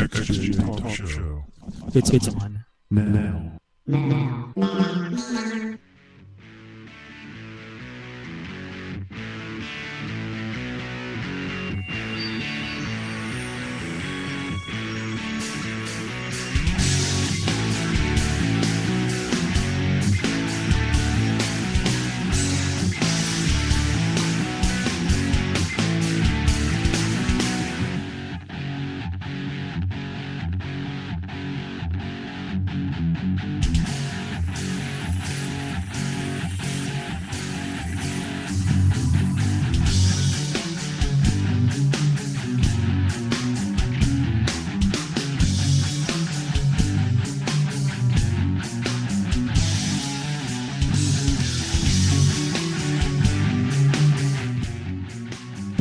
XJ Talk Show. It's on. Now.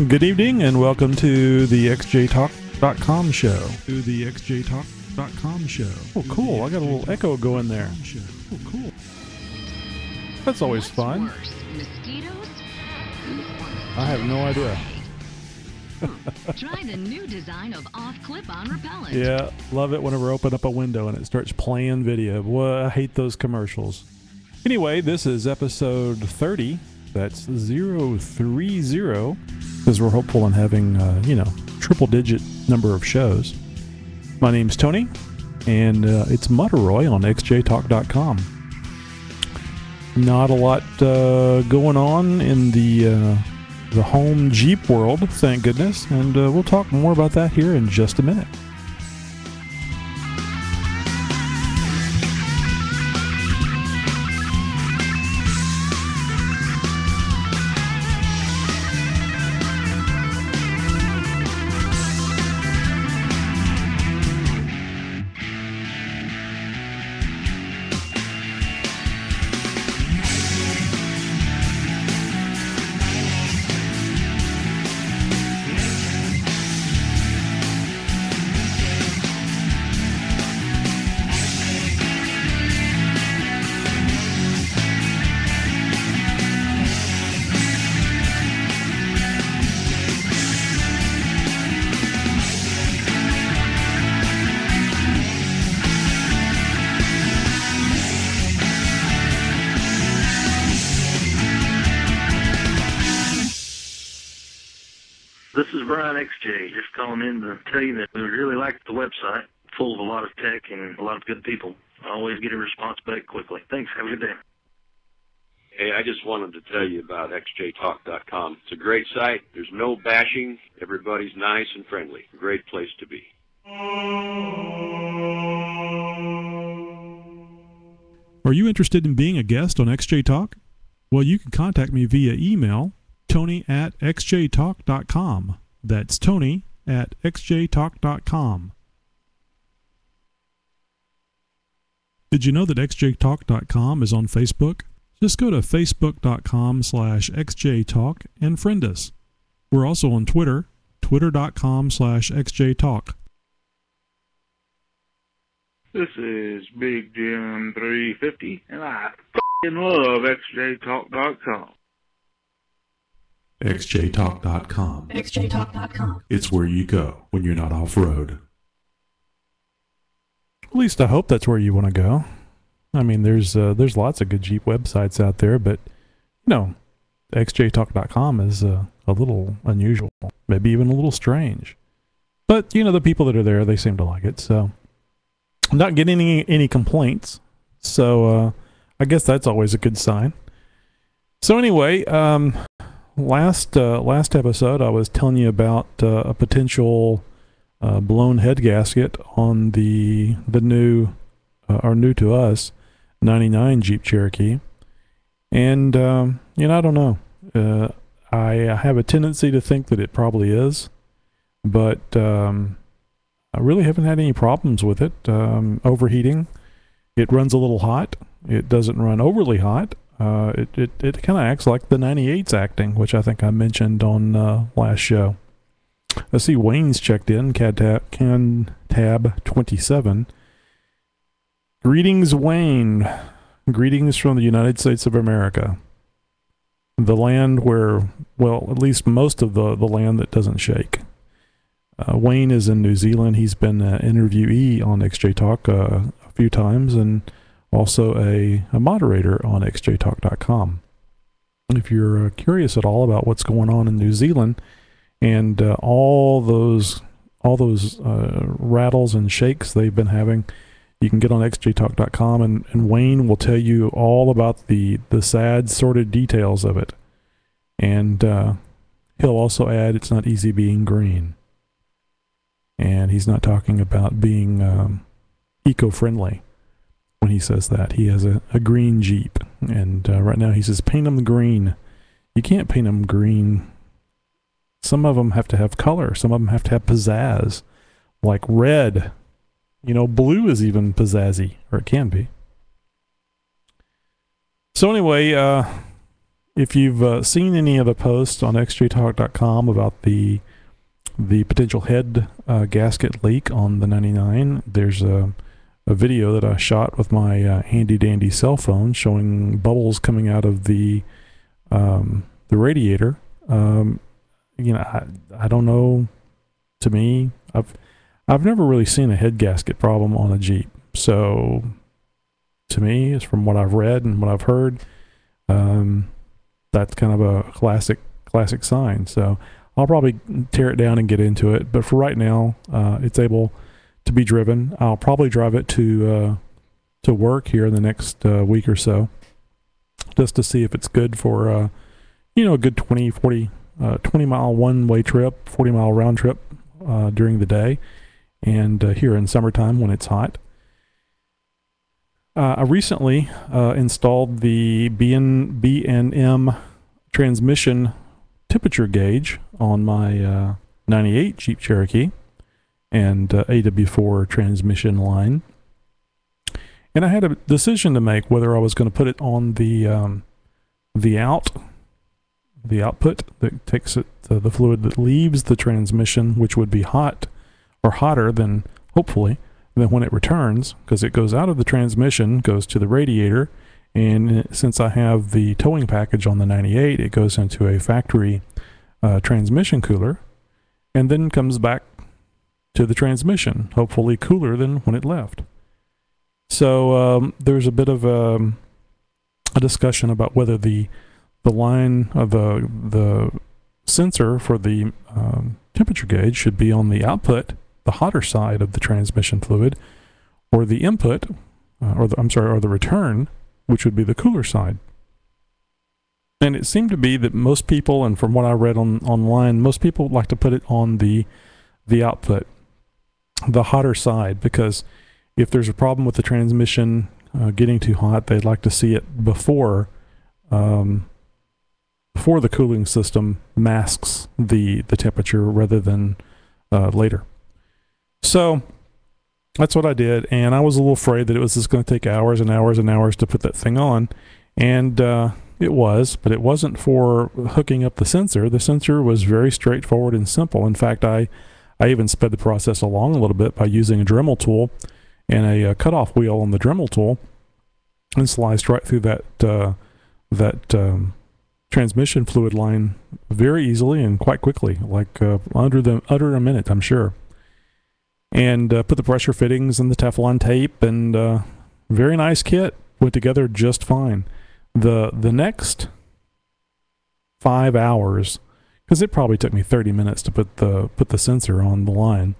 Good evening and welcome to the xjtalk.com show. To the xjtalk.com show. Oh, cool. I got a little echo going there. Oh, cool. That's always fun. Mosquitoes? I have no idea. Try the new design of off clip-on repellent. Yeah, love it whenever I open up a window and it starts playing video. Boy, I hate those commercials. Anyway, this is episode 30. That's 030. Because we're hopeful in having, triple-digit number of shows. My name's Tony, and it's Mutteroy on xjtalk.com. Not a lot going on in the home Jeep world, thank goodness, and we'll talk more about that here in just a minute. This is Brian XJ, just calling in to tell you that we really like the website, full of a lot of tech and a lot of good people. I always get a response back quickly. Thanks. Have a good day. Hey, I just wanted to tell you about xjtalk.com. It's a great site. There's no bashing. Everybody's nice and friendly. Great place to be. Are you interested in being a guest on XJ Talk? Well, you can contact me via email, Tony@xjtalk.com. That's Tony@xjtalk.com. Did you know that xjtalk.com is on Facebook? Just go to facebook.com/xjtalk and friend us. We're also on Twitter, twitter.com/xjtalk. This is Big Jim 350, and I f***ing love xjtalk.com. xjtalk.com. xjtalk.com. It's where you go when you're not off-road. At least I hope that's where you want to go. I mean, there's lots of good Jeep websites out there, but, xjtalk.com is a little unusual, maybe even a little strange. But, the people that are there, they seem to like it, so I'm not getting any complaints, so I guess that's always a good sign. So anyway, last episode I was telling you about a potential blown head gasket on the new to us 99 Jeep Cherokee, and I don't know. I have a tendency to think that it probably is, but I really haven't had any problems with it overheating. It runs a little hot. It doesn't run overly hot. It kind of acts like the 98's acting, which I think I mentioned on last show. I see Wayne's checked in, tab 27. Greetings, Wayne. Greetings from the United States of America. The land where, well, at least most of the land that doesn't shake. Wayne is in New Zealand. He's been an interviewee on XJ Talk a few times, and also a moderator on xjtalk.com. If you're curious at all about what's going on in New Zealand and all those rattles and shakes they've been having, you can get on xjtalk.com, and Wayne will tell you all about the sad, sordid details of it. And he'll also add, it's not easy being green. And he's not talking about being eco-friendly when he says that. He has a green Jeep, and right now he says, paint them green. You can't paint them green. Some of them have to have color. Some of them have to have pizzazz, like red. Blue is even pizzazzy, or it can be. So anyway, if you've seen any of the posts on xjtalk.com about the potential head gasket leak on the 99, there's a video that I shot with my handy dandy cell phone showing bubbles coming out of the radiator. I don't know. To me, I've never really seen a head gasket problem on a Jeep. So to me, it's from what I've read and what I've heard, that's kind of a classic sign. So I'll probably tear it down and get into it. But for right now, it's able to be driven. I'll probably drive it to work here in the next week or so, just to see if it's good for a good 20 mile one-way trip, 40-mile round trip during the day, and here in summertime when it's hot. I recently installed the B&M transmission temperature gauge on my 98 Jeep Cherokee and AW4 transmission line. And I had a decision to make whether I was going to put it on the output that takes it, the fluid that leaves the transmission, which would be hot or hotter than, hopefully, than when it returns, because it goes out of the transmission, goes to the radiator, and since I have the towing package on the 98, it goes into a factory transmission cooler, and then comes back to the transmission, hopefully cooler than when it left. So there's a bit of a discussion about whether the line of the sensor for the temperature gauge should be on the output, the hotter side of the transmission fluid, or the input, or the return, which would be the cooler side. And it seemed to be that most people, and from what I read online, most people like to put it on the output, the hotter side, because if there's a problem with the transmission getting too hot, they'd like to see it before the cooling system masks the temperature rather than later. So that's what I did, and I was a little afraid that it was just going to take hours and hours and hours to put that thing on, and it was, but it wasn't for hooking up the sensor. The sensor was very straightforward and simple. In fact, I even sped the process along a little bit by using a Dremel tool and a cutoff wheel on the Dremel tool, and sliced right through that transmission fluid line very easily and quite quickly, like under a minute, I'm sure. And put the pressure fittings and the Teflon tape, and very nice kit, went together just fine. The next 5 hours, because it probably took me 30 minutes to put the sensor on the line.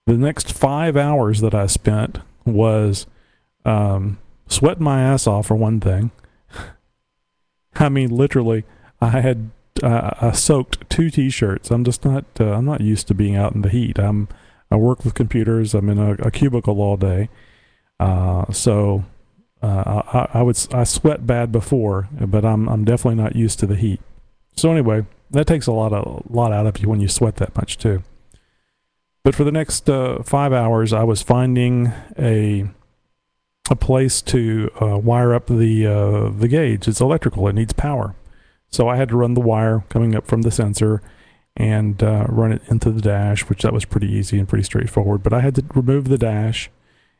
The next 5 hours that I spent was sweating my ass off, for one thing. I mean, literally, I soaked 2 t-shirts. I'm not used to being out in the heat. I work with computers. I'm in a cubicle all day. So I sweat bad before, but I'm definitely not used to the heat. So anyway, that takes a lot out of you when you sweat that much too. But for the next 5 hours, I was finding a place to wire up the gauge. It's electrical. It needs power. So I had to run the wire coming up from the sensor and run it into the dash, which that was pretty easy and pretty straightforward. But I had to remove the dash.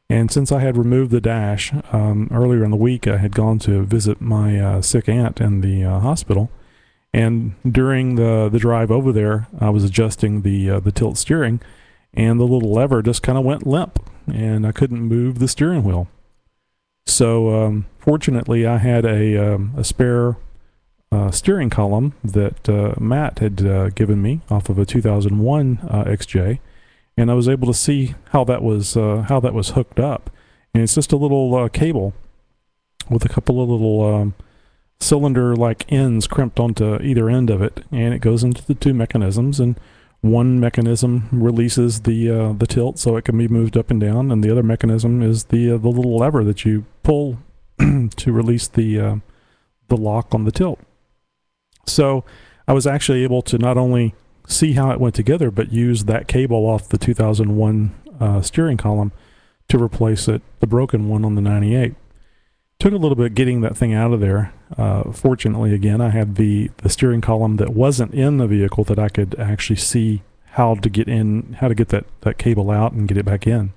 And since I had removed the dash, earlier in the week, I had gone to visit my sick aunt in the hospital. And during the drive over there, I was adjusting the tilt steering, and the little lever just kind of went limp, and I couldn't move the steering wheel. So fortunately, I had a spare steering column that Matt had given me off of a 2001 XJ, and I was able to see how that was hooked up. And it's just a little cable with a couple of little cylinder-like ends crimped onto either end of it, and it goes into the two mechanisms. And one mechanism releases the tilt so it can be moved up and down, and the other mechanism is the little lever that you pull to release the lock on the tilt. So I was actually able to not only see how it went together, but use that cable off the 2001 steering column to replace the broken one on the 98. Took a little bit getting that thing out of there. Fortunately, again, I had the steering column that wasn't in the vehicle that I could actually see how to get that cable out and get it back in.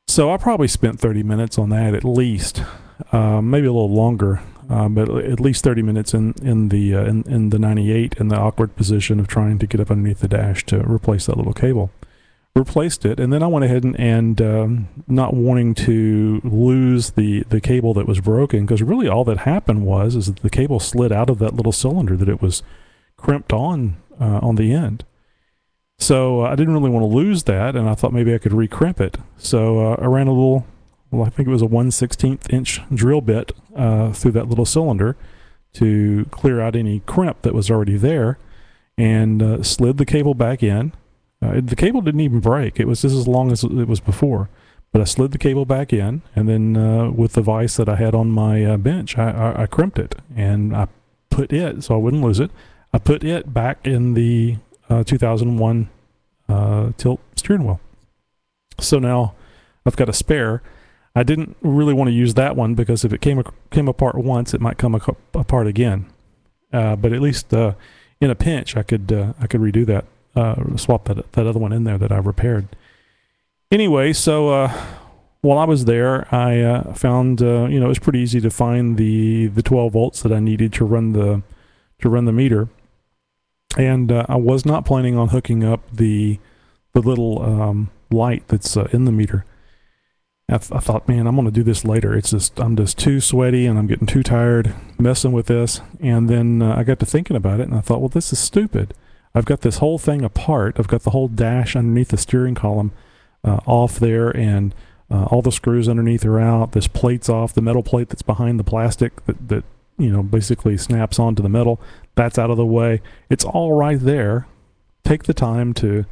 So I probably spent 30 minutes on that at least, maybe a little longer, but at least 30 minutes in the 98 in the awkward position of trying to get up underneath the dash to replace that little cable. Replaced it, and then I went ahead and not wanting to lose the cable that was broken, because really all that happened is that the cable slid out of that little cylinder that it was crimped on the end. So I didn't really want to lose that, and I thought maybe I could recrimp it. So I ran I think it was a 1/16 inch drill bit through that little cylinder to clear out any crimp that was already there, and slid the cable back in. The cable didn't even break. It was just as long as it was before. But I slid the cable back in, and then with the vise that I had on my bench, I crimped it, and I put it, so I wouldn't lose it, I put it back in the 2001 tilt steering wheel. So now I've got a spare. I didn't really want to use that one, because if it came apart once, it might come apart again. But at least in a pinch, I could redo that. Swap that other one in there that I repaired. Anyway, so while I was there, I found it was pretty easy to find the 12 volts that I needed to run the meter, and I was not planning on hooking up the little light that's in the meter. I thought, man, I'm going to do this later. I'm just too sweaty, and I'm getting too tired messing with this. And then I got to thinking about it, and I thought, well, this is stupid. I've got this whole thing apart. I've got the whole dash underneath the steering column off there, and all the screws underneath are out. This plate's off. The metal plate that's behind the plastic that basically snaps onto the metal, that's out of the way. It's all right there. Take the time to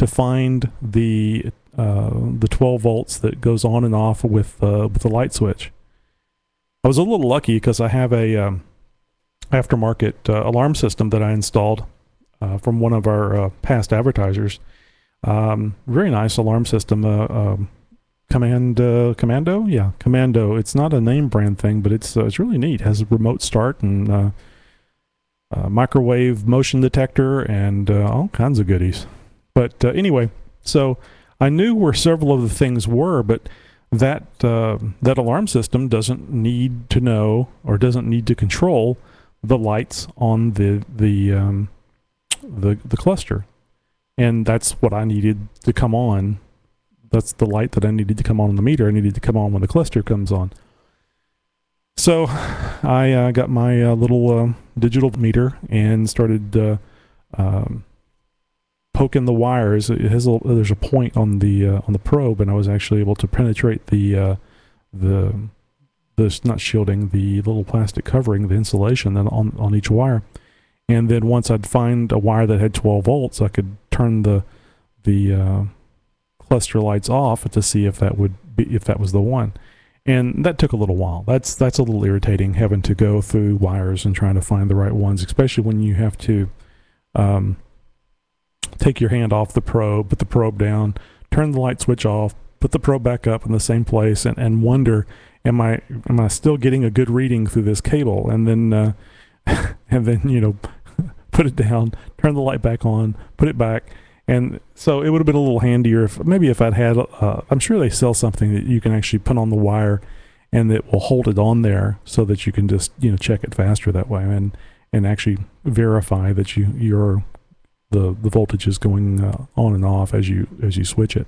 find the 12 volts that goes on and off with the light switch. I was a little lucky because I have a aftermarket alarm system that I installed from one of our past advertisers. Very nice alarm system. Commando? Yeah, Commando. It's not a name brand thing, but it's really neat. It has a remote start and microwave motion detector and all kinds of goodies. But anyway, so I knew where several of the things were, but that alarm system doesn't need to know or doesn't need to control the lights on the cluster, and that's what I needed to come on. That's the light that I needed to come on the meter. I needed to come on when the cluster comes on. So I got my little digital meter and started poking the wires. There's a point on the probe, and I was actually able to penetrate the not shielding, the little plastic covering, the insulation that on each wire. And then once I'd find a wire that had 12 volts, I could turn the cluster lights off to see if that was the one. And that took a little while. That's a little irritating, having to go through wires and trying to find the right ones, especially when you have to take your hand off the probe, put the probe down, turn the light switch off, put the probe back up in the same place, and wonder, am I still getting a good reading through this cable? And then put it down, turn the light back on, put it back. And so it would have been a little handier if I'd had, I'm sure they sell something that you can actually put on the wire and that will hold it on there so that you can just, check it faster that way. And and actually verify that the voltage is going on and off as you switch it.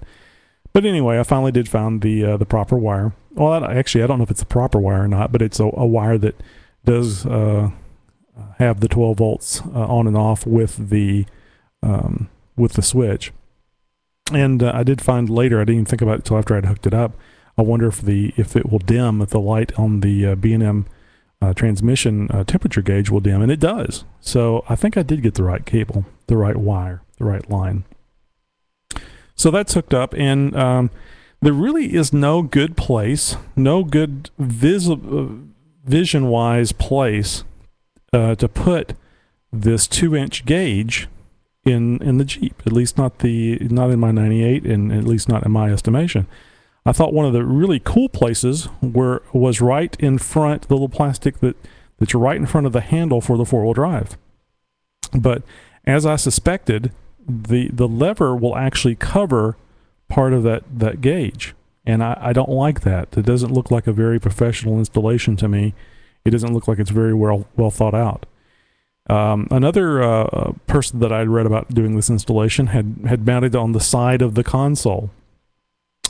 But anyway, I finally did find the proper wire. Well, actually, I don't know if it's the proper wire or not, but it's a wire that does have the 12 volts on and off with the switch. And I did find later, I didn't even think about it until after I'd hooked it up. I wonder if it will dim, if the light on the B&M transmission temperature gauge will dim, and it does. So I think I did get the right cable, the right wire, the right line. So that's hooked up, and there really is no good place, no good vision-wise place to put this 2-inch gauge in the Jeep. At least not in my 98, and at least not in my estimation. I thought one of the really cool places was right in front, the little plastic that's right in front of the handle for the 4-wheel drive. But as I suspected, the lever will actually cover part of that gauge, and I don't like that. It doesn't look like a very professional installation to me. It doesn't look like it's very well thought out. Another person that I'd read about doing this installation had mounted on the side of the console,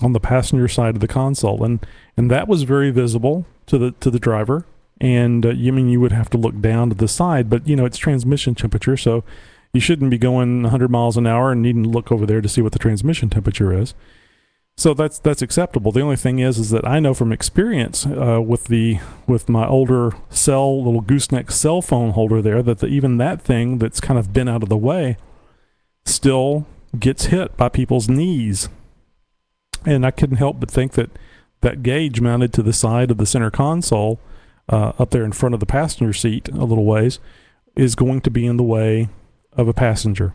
on the passenger side of the console, and that was very visible to the driver. And you would have to look down to the side, but it's transmission temperature, so you shouldn't be going 100 miles an hour and needing to look over there to see what the transmission temperature is. So that's acceptable. The only thing is that I know from experience with my older little gooseneck cell phone holder there, that even that thing that's kind of been out of the way still gets hit by people's knees. And I couldn't help but think that gauge mounted to the side of the center console, up there in front of the passenger seat a little ways, is going to be in the way of a passenger.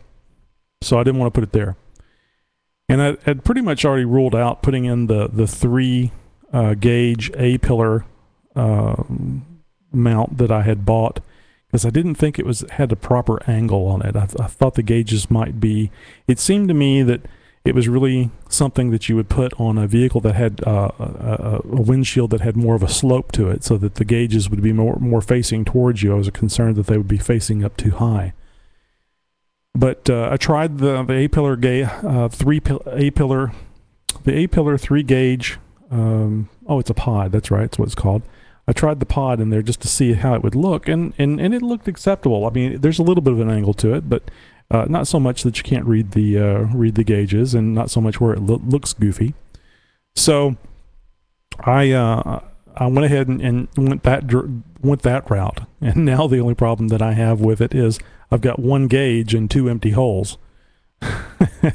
So I didn't want to put it there. And I had pretty much already ruled out putting in the 3 gauge A-pillar mount that I had bought, because I didn't think it had a proper angle on it. I thought the gauges might be, it seemed to me that it was really something that you would put on a vehicle that had a windshield that had more of a slope to it, so that the gauges would be more facing towards you. I was concerned that they would be facing up too high. But I tried the A-pillar A-pillar 3 gauge. It's a pod. That's right. That's what it's called. I tried the pod in there just to see how it would look, and it looked acceptable. I mean, there's a little bit of an angle to it, but not so much that you can't read the gauges, and not so much where it looks goofy. So I went ahead and went that route. And now the only problem that I have with it is I've got 1 gauge and 2 empty holes.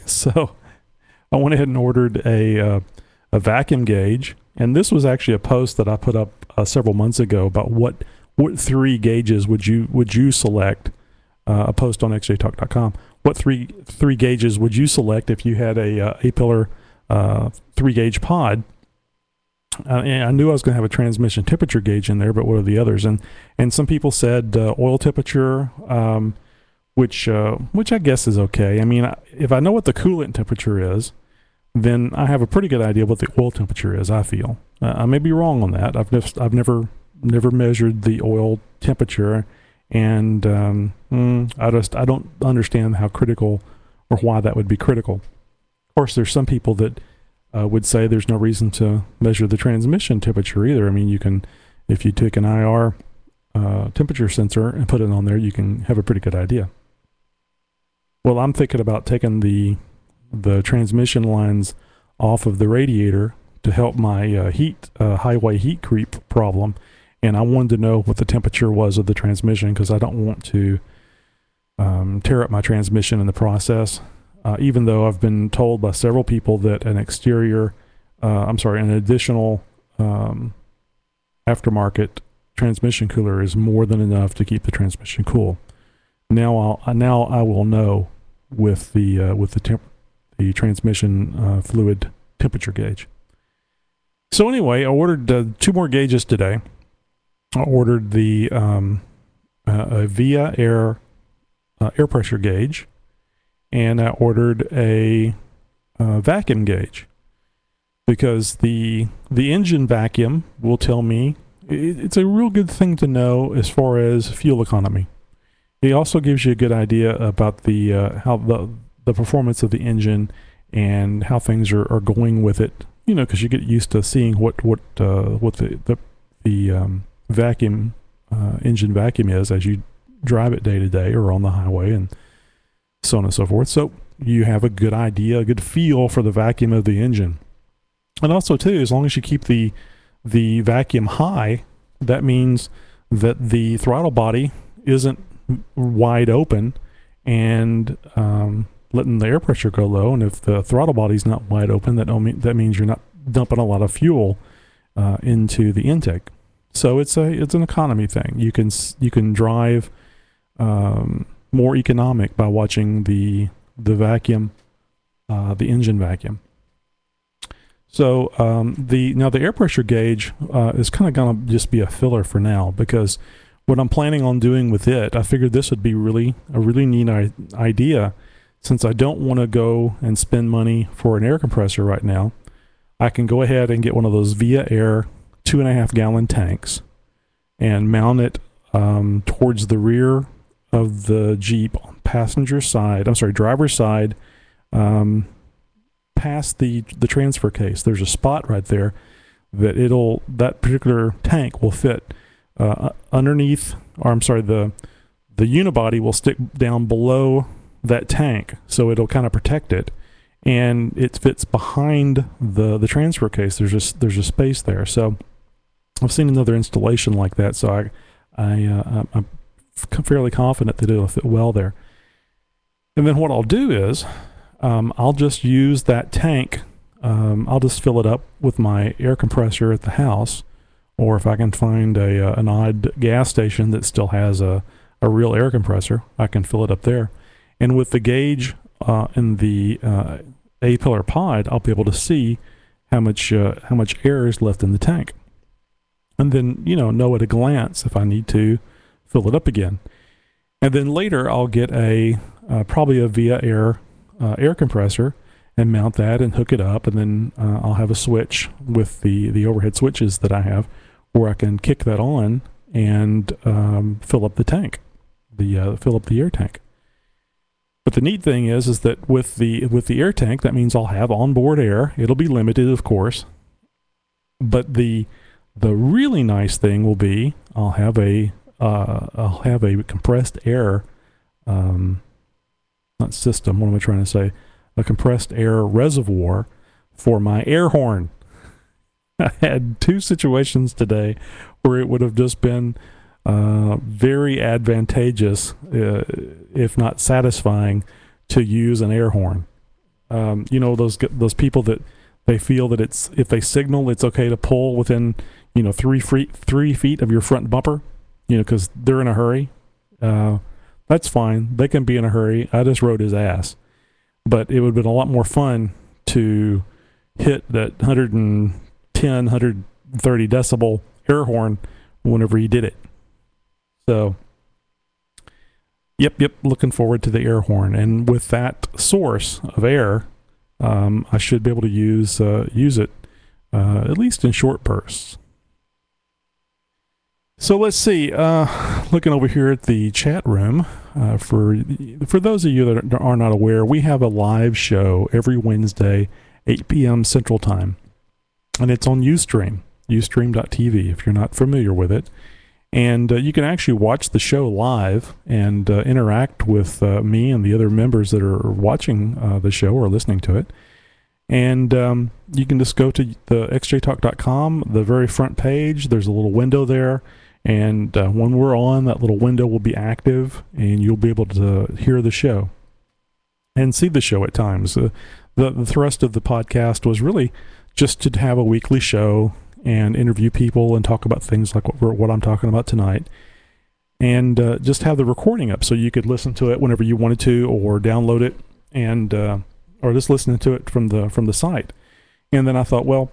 So I went ahead and ordered a vacuum gauge, and this was actually a post that I put up several months ago about what 3 gauges would you select. A post on xjtalk.com. What three gauges would you select if you had a A-pillar 3 gauge pod? And I knew I was going to have a transmission temperature gauge in there, but what are the others? And some people said oil temperature, which I guess is okay. I mean, if I know what the coolant temperature is, then I have a pretty good idea what the oil temperature is, I feel. I may be wrong on that. I've never measured the oil temperature, and I don't understand how critical or why that would be critical. Of course, there's some people that would say there's no reason to measure the transmission temperature either. I mean, you can, if you take an IR temperature sensor and put it on there, you can have a pretty good idea. Well, I'm thinking about taking the transmission lines off of the radiator to help my highway heat creep problem. And I wanted to know what the temperature was of the transmission, because I don't want to tear up my transmission in the process. Even though I've been told by several people that an additional aftermarket transmission cooler is more than enough to keep the transmission cool. Now I will know with the transmission fluid temperature gauge. So anyway, I ordered 2 more gauges today. I ordered the Via air pressure gauge, and I ordered a vacuum gauge, because the engine vacuum will tell me it's a real good thing to know as far as fuel economy. It also gives you a good idea about the how the performance of the engine and how things are going with it. You know, because you get used to seeing what the vacuum engine vacuum is as you drive it day to day or on the highway and so on and so forth. So you have a good idea, a good feel for the vacuum of the engine. And also too, as long as you keep the vacuum high, that means that the throttle body isn't wide open and letting the air pressure go low. And if the throttle body's not wide open, that means you're not dumping a lot of fuel into the intake. So it's an economy thing. You can drive more economic by watching the vacuum, the engine vacuum. So the air pressure gauge is kind of going to just be a filler for now, because what I'm planning on doing with it, I figured this would be a really neat idea. Since I don't want to go and spend money for an air compressor right now, I can go ahead and get one of those Via Air 2.5 gallon tanks and mount it towards the rear of the Jeep driver's side, past the transfer case. There's a spot right there that particular tank will fit underneath, the unibody will stick down below that tank, so it'll kind of protect it, and it fits behind the transfer case. There's a space there. So I've seen another installation like that, so I'm fairly confident that it'll fit well there. And then what I'll do is I'll just use that tank. I'll just fill it up with my air compressor at the house, or if I can find an odd gas station that still has a real air compressor, I can fill it up there. And with the gauge in the A-pillar pod, I'll be able to see how much air is left in the tank, and then know at a glance if I need to fill it up again. And then later I'll get probably a Via Air air compressor and mount that and hook it up, and then I'll have a switch with the overhead switches that I have where I can kick that on and fill up the tank, fill up the air tank. But the neat thing is that with the air tank, that means I'll have onboard air. It'll be limited, of course. But the really nice thing will be I'll have a compressed air, not system. What am I trying to say? A compressed air reservoir for my air horn. I had two situations today where it would have just been very advantageous, if not satisfying, to use an air horn. Those people that they feel that if they signal, it's okay to pull within 3 feet of your front bumper, because they're in a hurry. That's fine. They can be in a hurry. I just rode his ass. But it would have been a lot more fun to hit that 110, 130 decibel air horn whenever he did it. So, yep, looking forward to the air horn. And with that source of air, I should be able to use it at least in short bursts. So let's see. Looking over here at the chat room, for those of you that are not aware, we have a live show every Wednesday, 8 p.m. Central Time, and it's on Ustream, ustream.tv. If you're not familiar with it. And you can actually watch the show live and interact with me and the other members that are watching the show or listening to it. And you can just go to the xjtalk.com, the very front page. There's a little window there. And when we're on, that little window will be active, and you'll be able to hear the show and see the show at times. The thrust of the podcast was really just to have a weekly show and interview people and talk about things like what I'm talking about tonight, and just have the recording up so you could listen to it whenever you wanted to, or download it, and or just listen to it from the site. And then I thought, well,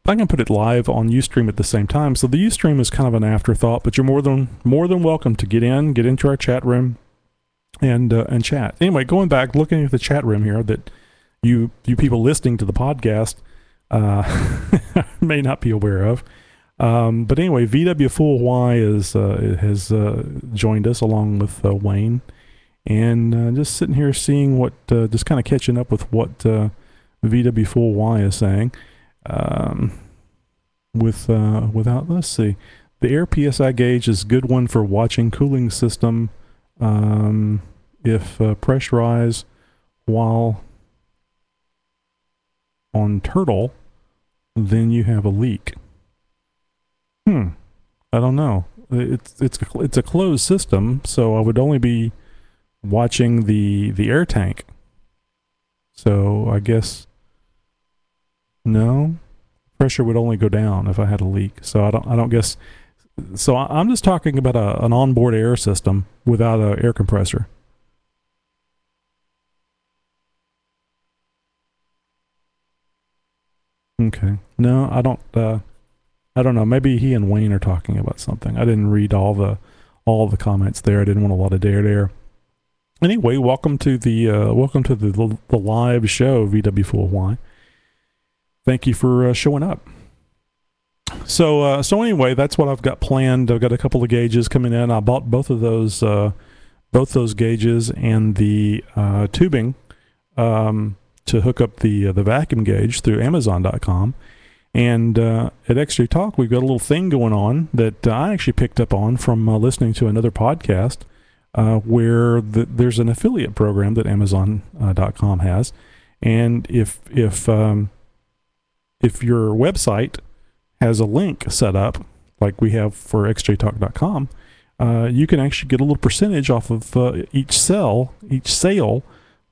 I can put it live on Ustream at the same time. So the Ustream is kind of an afterthought, but you're more than welcome to get into our chat room and chat. Anyway, going back, looking at the chat room here, that you people listening to the podcast may not be aware of. But anyway, VW Full Y has joined us along with Wayne, and just sitting here seeing what, just kind of catching up with what VW Full Y is saying. Without, let's see, the air PSI gauge is a good one for watching cooling system. If pressurized while on turtle, then you have a leak. I don't know. It's a closed system, so I would only be watching the air tank. So I guess no, pressure would only go down if I had a leak. So I don't guess. So I'm just talking about an onboard air system without an air compressor. Okay. No, I don't know. Maybe he and Wayne are talking about something. I didn't read all the comments there. I didn't want a lot of there. Anyway, welcome to the live show, VW Full Y. Thank you for showing up. So anyway, that's what I've got planned. I've got a couple of gauges coming in. I bought both those gauges and the tubing to hook up the vacuum gauge through Amazon.com. And at XJ Talk, we've got a little thing going on that I actually picked up on from listening to another podcast where there's an affiliate program that Amazon.com has. And if your website has a link set up, like we have for xjtalk.com, you can actually get a little percentage off of each sale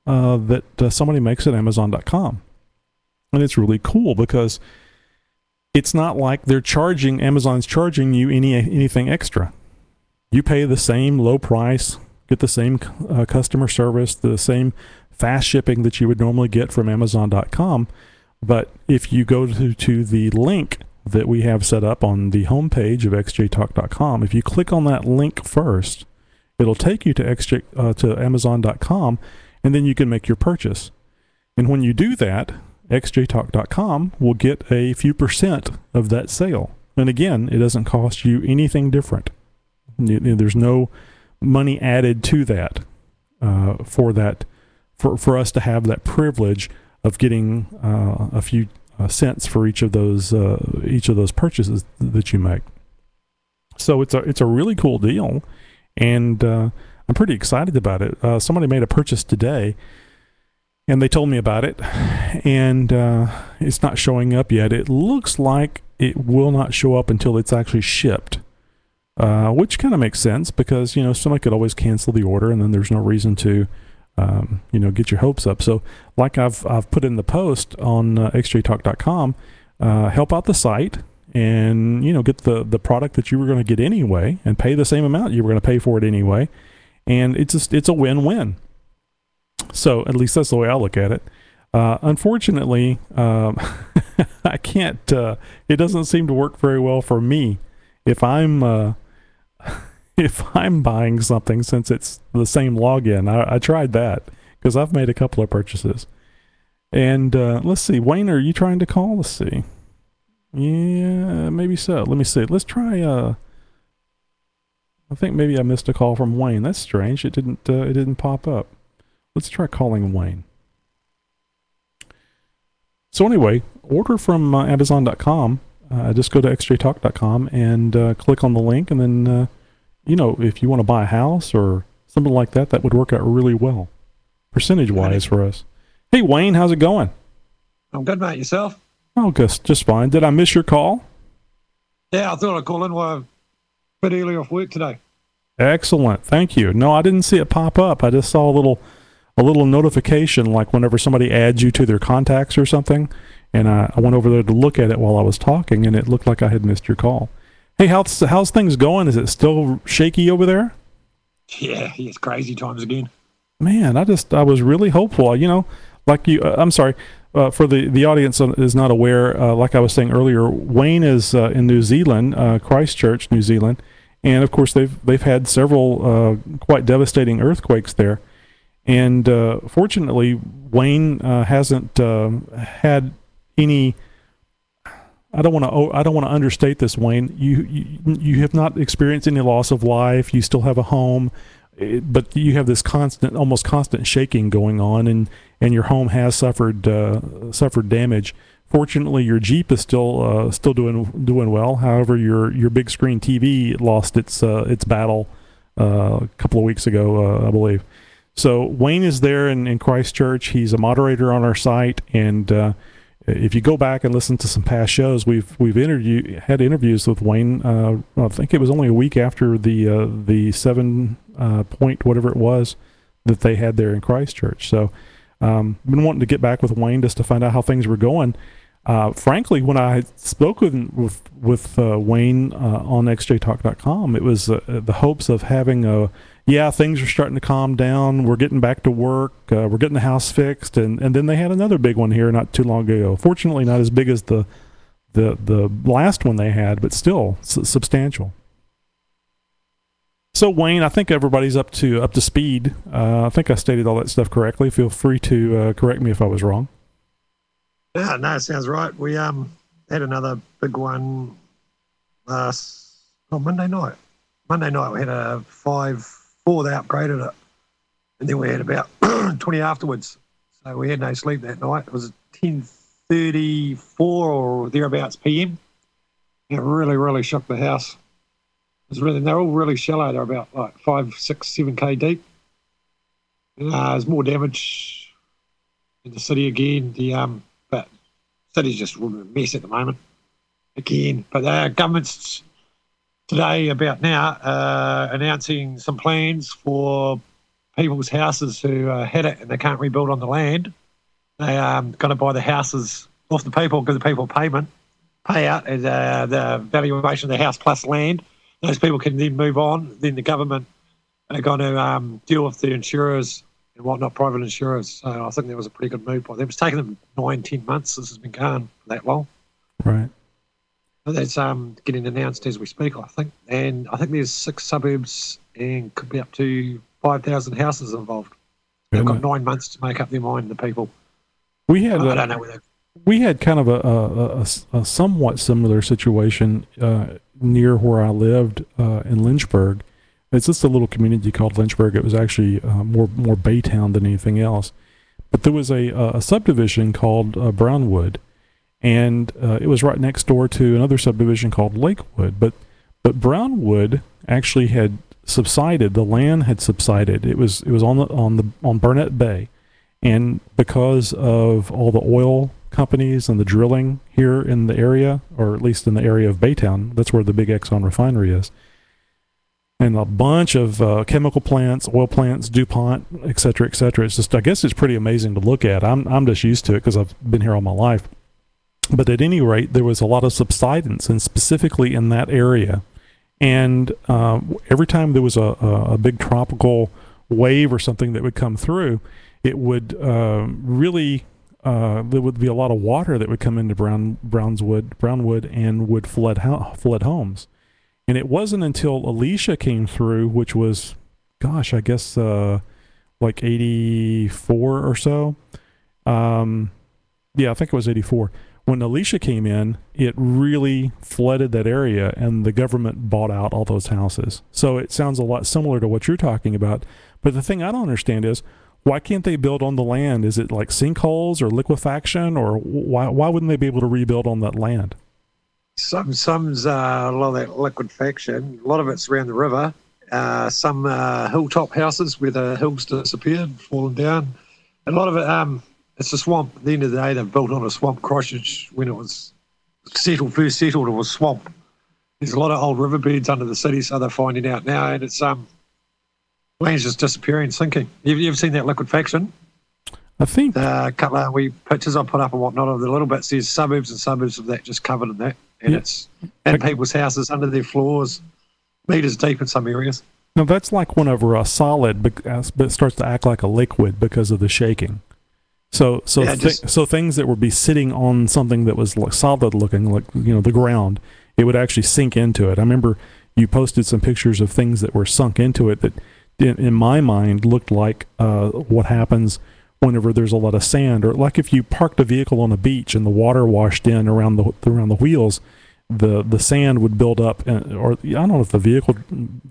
that somebody makes at Amazon.com. And it's really cool because it's not like Amazon's charging you anything extra. You pay the same low price, get the same customer service, the same fast shipping that you would normally get from Amazon.com. But if you go to the link that we have set up on the homepage of xjtalk.com, if you click on that link first, it'll take you to Amazon.com, and then you can make your purchase. And when you do that, xjtalk.com will get a few percent of that sale. And again, it doesn't cost you anything different. There's no money added to that for us to have that privilege of getting a few cents for each of those purchases that you make. So it's a really cool deal, and I'm pretty excited about it. Somebody made a purchase today, and they told me about it, and it's not showing up yet. It looks like it will not show up until it's actually shipped, which kind of makes sense because, somebody could always cancel the order, and then there's no reason to, get your hopes up. So like I've put in the post on xjtalk.com, help out the site and, get the product that you were going to get anyway and pay the same amount you were going to pay for it anyway. And it's a win-win. So at least that's the way I look at it. Unfortunately, I can't, it doesn't seem to work very well for me if I'm buying something, since it's the same login. I tried that because I've made a couple of purchases. And let's see, Wayne, are you trying to call? Let's see. Yeah, maybe so. Let me see. Let's try. I think maybe I missed a call from Wayne. That's strange. It didn't pop up. Let's try calling Wayne. So anyway, order from Amazon.com. Just go to xjtalk.com and click on the link, and then if you want to buy a house or something like that, that would work out really well, percentage-wise for us. Hey, Wayne, how's it going? I'm good, mate. Yourself? Oh, just fine. Did I miss your call? Yeah, I thought I'd call in while I'm a bit early off work today. Excellent. Thank you. No, I didn't see it pop up. I just saw a little notification, like whenever somebody adds you to their contacts or something, and I went over there to look at it while I was talking, and it looked like I had missed your call. Hey, how's things going? Is it still shaky over there? Yeah, it's crazy times again. Man, I was really hopeful. Like you. I'm sorry. For the audience is not aware, like I was saying earlier, Wayne is in New Zealand, Christchurch, New Zealand, and of course they've had several quite devastating earthquakes there. And fortunately, Wayne hasn't had any I don't want to understate this, Wayne. You have not experienced any loss of life. You still have a home, but you have this almost constant shaking going on, and your home has suffered damage. Fortunately, your Jeep is still doing well. However, your big screen TV lost its battle a couple of weeks ago, I believe. So Wayne is there in Christchurch. He's a moderator on our site, and if you go back and listen to some past shows, we've had interviews with Wayne. I think it was only a week after the 7 point whatever it was that they had there in Christchurch. So been wanting to get back with Wayne just to find out how things were going. Frankly, when I spoke with Wayne on xjtalk.com, it was the hopes of having things are starting to calm down. We're getting back to work. We're getting the house fixed, and then they had another big one here not too long ago. Fortunately, not as big as the last one they had, but still substantial. So Wayne, I think everybody's up to speed. I think I stated all that stuff correctly. Feel free to correct me if I was wrong. Yeah, no, it sounds right. We had another big one Monday night. Monday night we had a 5-4. They upgraded it, and then we had about 20 afterwards. So we had no sleep that night. It was 10:34 or thereabouts PM. It really, really shook the house. They're all really shallow. They're about like 5, 6, 7K deep. There's more damage in the city again. But city's just a mess at the moment again. But the government's today about now announcing some plans for people's houses who had it and they can't rebuild on the land. They got to buy the houses off the people, give the people payout as the valuation of the house plus land. Those people can then move on. Then the government are going to deal with the insurers and whatnot, private insurers. So I think that was a pretty good move by them. It's taken them 9-10 months. This has been going for that long. Right. So that's getting announced as we speak, I think. And I think there's 6 suburbs and could be up to 5,000 houses involved. They've got 9 months to make up their mind, the people. We had I don't know whether... We had kind of a somewhat similar situation near where I lived in Lynchburg. It's just a little community called Lynchburg. It was actually more Baytown than anything else. But there was a subdivision called Brownwood, and it was right next door to another subdivision called Lakewood. But Brownwood actually had subsided. The land had subsided. It was on Burnett Bay, and because of all the oil companies and the drilling here in the area, or at least in the area of Baytown, that's where the big Exxon refinery is, and a bunch of chemical plants, oil plants, DuPont, et cetera, et cetera. It's just, I guess it's pretty amazing to look at. I'm just used to it because I've been here all my life. But at any rate, there was a lot of subsidence, and specifically in that area. And every time there was a big tropical wave or something that would come through, it would really... there would be a lot of water that would come into Brownwood and would flood homes. And it wasn't until Alicia came through, which was, gosh, I guess like 84 or so. Yeah, I think it was 84. When Alicia came in, it really flooded that area, and the government bought out all those houses. So it sounds a lot similar to what you're talking about. But the thing I don't understand is, why can't they build on the land? Is it like sinkholes or liquefaction, or why wouldn't they be able to rebuild on that land? Some's a lot of that liquefaction. A lot of it's around the river. Some hilltop houses where the hills disappeared, fallen down. A lot of it, it's a swamp. At the end of the day, they've built on a swamp. Christchurch, when it was first settled, it was swamp. There's a lot of old riverbeds under the city, so they're finding out now, and it's land's just disappearing, sinking. You ever seen that liquefaction? I think a couple of wee pictures I put up and whatnot of the little bits. There's suburbs and suburbs of that just covered in that, and it's people's houses under their floors, meters deep in some areas. No, that's like whenever a solid but it starts to act like a liquid because of the shaking. So things that would be sitting on something that was like solid looking, like the ground, it would actually sink into it. I remember you posted some pictures of things that were sunk into it that, in my mind, looked like what happens whenever there's a lot of sand, or like if you parked a vehicle on a beach and the water washed in around the wheels, the sand would build up, or I don't know if the vehicle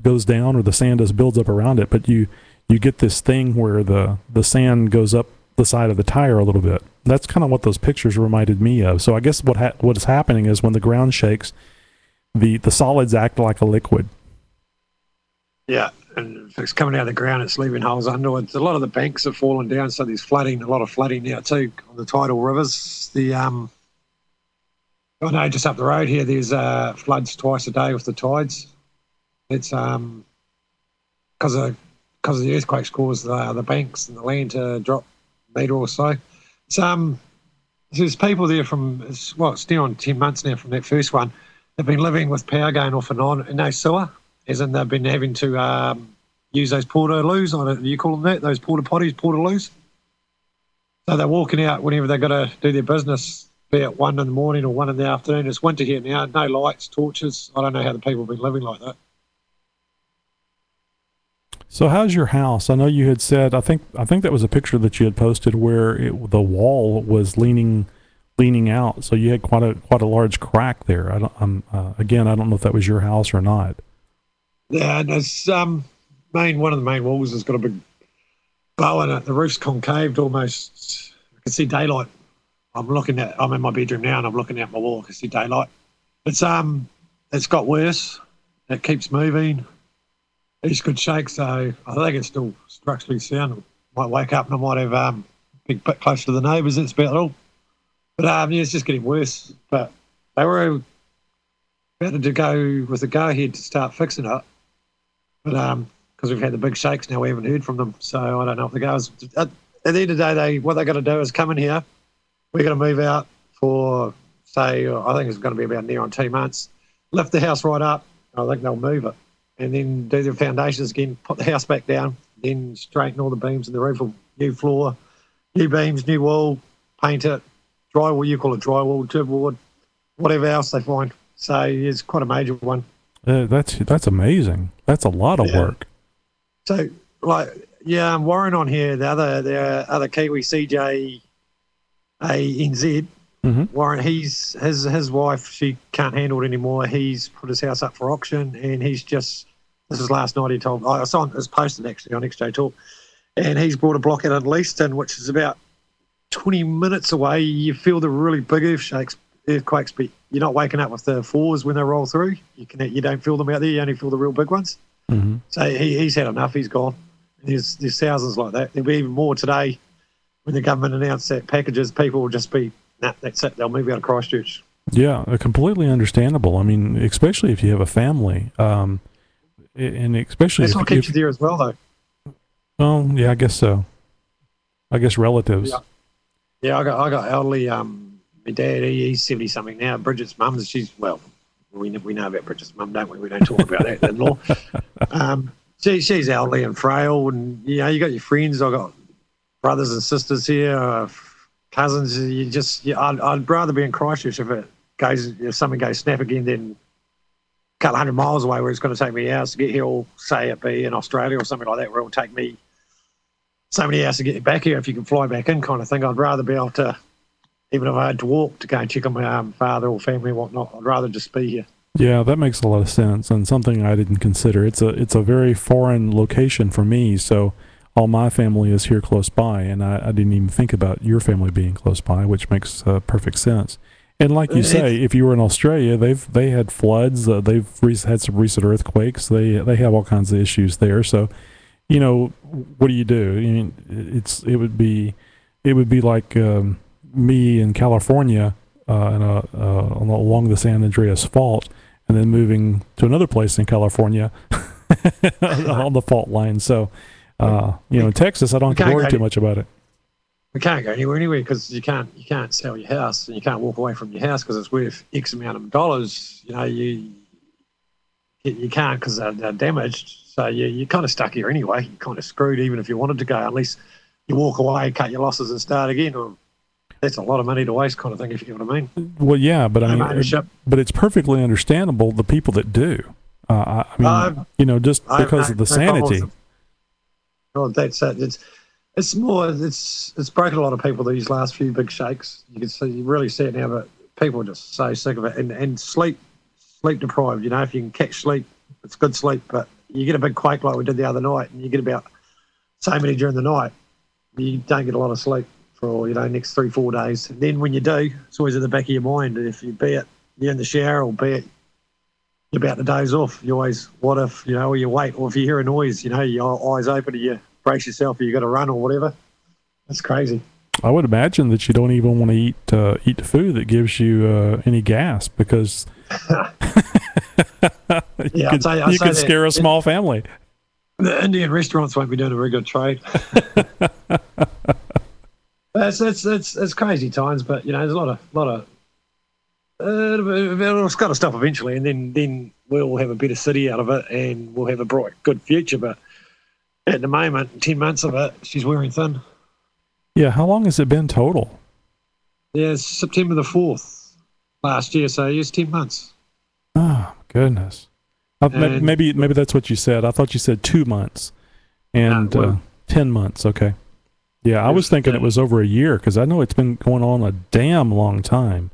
goes down or the sand just builds up around it, but you get this thing where the sand goes up the side of the tire a little bit. That's kind of what those pictures reminded me of. So I guess what is happening is when the ground shakes, the solids act like a liquid. Yeah, and if it's coming out of the ground, it's leaving holes under it. A lot of the banks have fallen down, so there's flooding, a lot of flooding now too on the tidal rivers. I know just up the road here, there's floods twice a day with the tides. It's because of the earthquakes caused the banks and the land to drop a metre or so. There's people there it's near on 10 months now from that first one. They've been living with power going off and on, and no sewer, as in they've been having to use those portaloos, you call them that, those porta potties, portaloos. So they're walking out whenever they've got to do their business, be at 1 in the morning or 1 in the afternoon. It's winter here now, no lights, torches. I don't know how the people have been living like that. So how's your house? I know you had said, I think that was a picture that you had posted where the wall was leaning out, so you had quite a large crack there. I don't know if that was your house or not. Yeah, and it's one of the main walls has got a big bow in it. The roof's concaved almost. I can see daylight. I'm in my bedroom now and I'm looking out my wall. I can see daylight. It's got worse. It keeps moving. It's good shake, so I think it's still structurally sound. Might wake up and I might have a bit close to the neighbours. That's about all. But it's just getting worse. But they were about to go with a go-ahead to start fixing it. But because we've had the big shakes now, we haven't heard from them. So I don't know if the guys, at the end of the day, what they're going to do is come in here. We're going to move out for, say, I think it's going to be about near on 2 months. Lift the house right up. I think they'll move it. And then do the foundations again, put the house back down, then straighten all the beams in the roof, new floor, new beams, new wall, paint it, drywall, you call it drywall, chipboard, whatever else they find. So it's quite a major one. That's amazing. That's a lot of work. So, Warren on here, the other Kiwi, CJ ANZ, Warren, his wife, she can't handle it anymore. He's put his house up for auction, and this is last night he told, I saw it was posted actually on XJ Talk, and he's brought a block out in Leaston, which is about 20 minutes away. You feel the really big earthquakes, but you're not waking up with the fours when they roll through. You don't feel them out there. You only feel the real big ones. Mm-hmm. So he's had enough. He's gone. There's thousands like that. There'll be even more today when the government announced that packages. People will just be, that's it. They'll move out of Christchurch. Yeah, completely understandable. I mean, especially if you have a family, and especially that's what keeps you there as well, though. Oh, yeah, I guess so. I guess relatives. Yeah, I got elderly. My dad, he's 70 something now. Bridget's mum, we know about Bridget's mum, don't we? We don't talk about that in law. She's elderly and frail, and you got your friends. I got brothers and sisters here, cousins. I'd rather be in Christchurch if something goes snap again than a couple 100 miles away where it's going to take me hours to get here, or say it be in Australia or something like that where it will take me so many hours to get back here if you can fly back in kind of thing. I'd rather be able to, even if I had to walk to go and check on my father or family or whatnot, I'd rather just be here. Yeah, that makes a lot of sense, and something I didn't consider. It's a very foreign location for me, so all my family is here close by, and I didn't even think about your family being close by, which makes perfect sense. And like you say, if you were in Australia, they had floods, they've had some recent earthquakes, they have all kinds of issues there. So, what do you do? I mean, it would be like me in California along the San Andreas Fault, and then moving to another place in California on the fault line. So, in Texas, I don't have to worry too much about it. We can't go anywhere because you can't sell your house, and you can't walk away from your house because it's worth X amount of dollars. You can't because they're damaged. So you're kind of stuck here anyway. You're kind of screwed even if you wanted to go, unless you walk away, cut your losses, and start again. Or that's a lot of money to waste, kind of thing, if you know what I mean. Well, yeah, but but it's perfectly understandable the people that do. Just because of the sanity. Well, that's it. It's more. It's broken a lot of people these last few big shakes. You really see it now, but people are just so sick of it. And sleep deprived. You know, if you can catch sleep, it's good sleep. But you get a big quake like we did the other night, and you get about so many during the night. You don't get a lot of sleep for next 3-4 days. And then when you do, it's always in the back of your mind. And if you're in the shower or be it you're about to doze off, you always, what if, or you wait, or if you hear a noise, your eyes open and you brace yourself or you got to run or whatever. That's crazy. I would imagine that you don't even want to eat the food that gives you any gas because you could scare a small family. The Indian restaurants won't be doing a very good trade. It's crazy times, but there's a lot of it's got to stop eventually, and then we'll have a better city out of it, and we'll have a bright, good future. But at the moment, 10 months of it, she's wearing thin. Yeah, how long has it been total? Yeah, it's September the 4th last year, so it's 10 months. Oh goodness. Maybe that's what you said. I thought you said 2 months and 10 months. Okay. Yeah, I was thinking it was over a year because I know it's been going on a damn long time.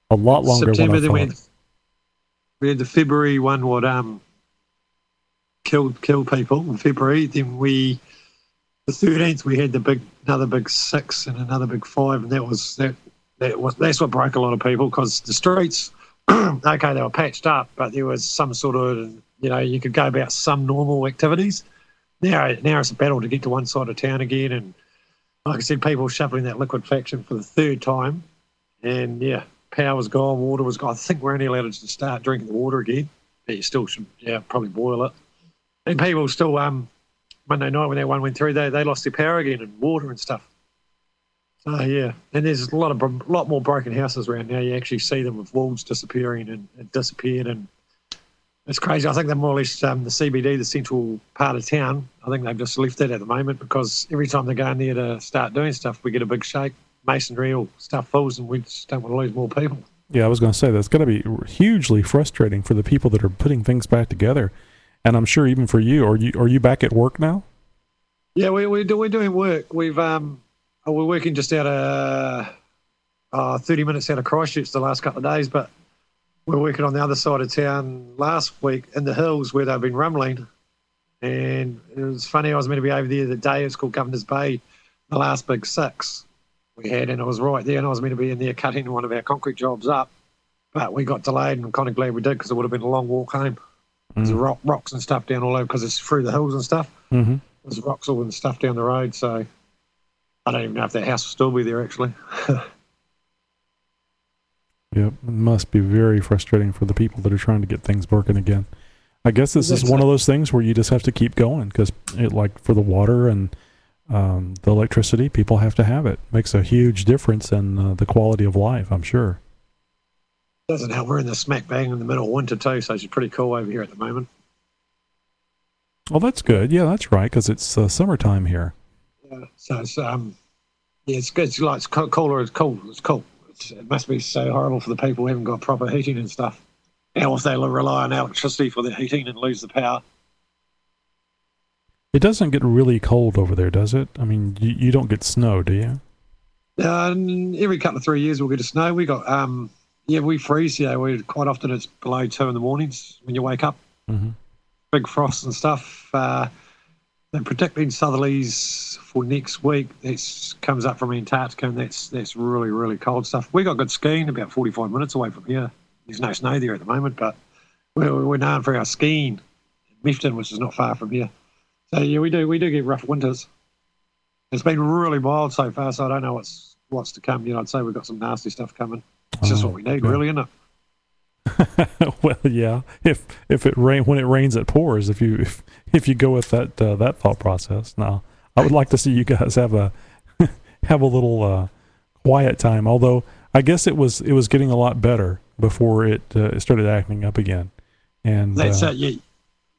A lot longer September, than I then thought. we had the February one what killed people in February. Then the 13th we had another big 6 and another big 5, and that's what broke a lot of people because the streets. Okay, they were patched up, but there was some sort of, you could go about some normal activities. Now it's a battle to get to one side of town again, and like I said, people shoveling that liquefaction for the 3rd time, and power was gone, water was gone. I think we're only allowed to start drinking the water again, but you still should, probably boil it. And people still, Monday night when that one went through, they lost their power again and water and stuff. So and there's a lot more broken houses around now. You actually see them with walls disappearing and disappeared, and it's crazy. I think they're more or less the CBD, the central part of town. I think they've just left that at the moment because every time they go in there to start doing stuff, we get a big shake, masonry, all stuff falls, and we just don't want to lose more people. Yeah, I was going to say that's going to be hugely frustrating for the people that are putting things back together, and I'm sure even for you. Are you back at work now? Yeah, we're doing work. We're working just out of 30 minutes out of Christchurch the last couple of days, but we're working on the other side of town last week in the hills where they've been rumbling. And it was funny, I was meant to be over there the day it's called Governor's Bay, the last big 6 we had, and it was right there, and I was meant to be in there cutting one of our concrete jobs up, but we got delayed, and I'm kind of glad we did because it would have been a long walk home. There's rocks and stuff down all over because it's through the hills and stuff. Mm-hmm. There's rocks all and stuff down the road, so I don't even know if that house will still be there, actually. Yep, it must be very frustrating for the people that are trying to get things working again. I guess this is one of those things where you just have to keep going because, like for the water and the electricity, people have to have it. Makes a huge difference in the quality of life, I'm sure. Doesn't help. We're in the smack bang in the middle of winter too, so it's pretty cool over here at the moment. Well, that's good. Yeah, that's right, because it's summertime here. Yeah, so it's it's good. It's like it's cooler. It's cold. It's cold. It must be so horrible for the people who haven't got proper heating and stuff. And if they rely on electricity for their heating and lose the power. It doesn't get really cold over there, does it? I mean, you don't get snow, do you? Every couple of 3 years we'll get a snow. We got we freeze. We quite often it's below 2 in the mornings when you wake up. Mm-hmm. Big frosts and stuff. They're predicting southerlies for next week. That comes up from Antarctica, and that's really, really cold stuff. We got good skiing about 45 minutes away from here. There's no snow there at the moment, but we're known for our skiing. Mefton, which is not far from here. So we do get rough winters. It's been really mild so far, so I don't know what's to come. I'd say we've got some nasty stuff coming. It's just what we need, really, isn't it? Well, yeah. If when it rains, it pours. If you go with that thought process, now I would like to see you guys have a little quiet time. Although I guess it was getting a lot better before it started acting up again. And that's it.